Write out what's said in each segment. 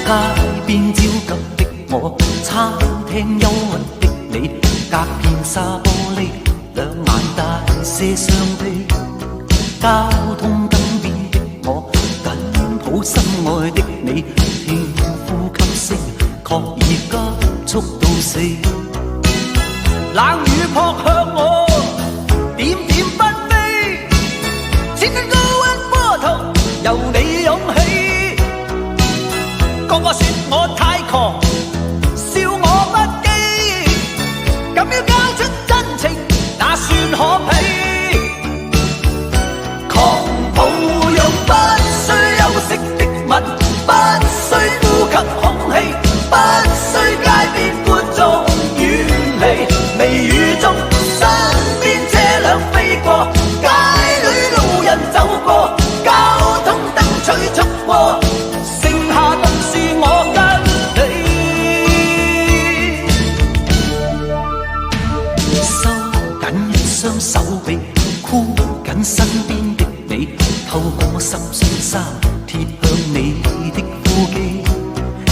街邊焦急的我，餐廳憂鬱的你，隔片紗玻璃，兩眼帶些傷悲。交通燈邊的我，緊抱心愛的你，聽呼吸聲，確已急速到死。冷雨撲向我，點點紛飛，千斤高溫波濤由你湧起。個個說我太狂，笑我不羈，敢要交出真情，那算可鄙？狂抱擁不需休息的吻，不需呼吸空氣，不需街邊觀眾遠離。微雨中，身邊車輛飛過，街裏路人走過，交通燈催促過，剩下獨是我跟你。收緊一雙手臂，箍緊身邊的你，透過濕碎衫貼向你的呼機，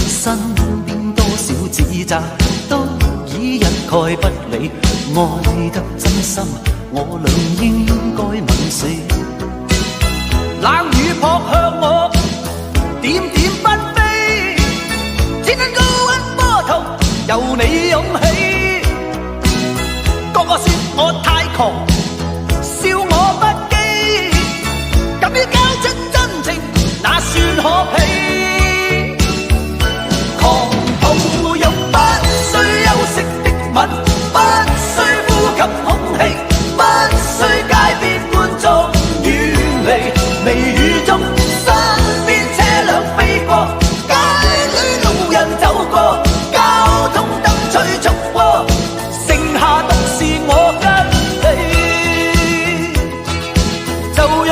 身邊多少指責都已一概不理，愛得真心，我倆應該吻死。冷雨撲向我，點點紛飛，千斤高溫波濤由你湧起。個個說我太狂，笑我不羈，敢於交出真情，那算可鄙？狂抱擁不需休息的吻，不需呼吸空氣，不需街邊觀眾遠離。微雨中，身邊車輛飛過，街裏路人走過，交通燈催促過，剩下獨是我跟你。就讓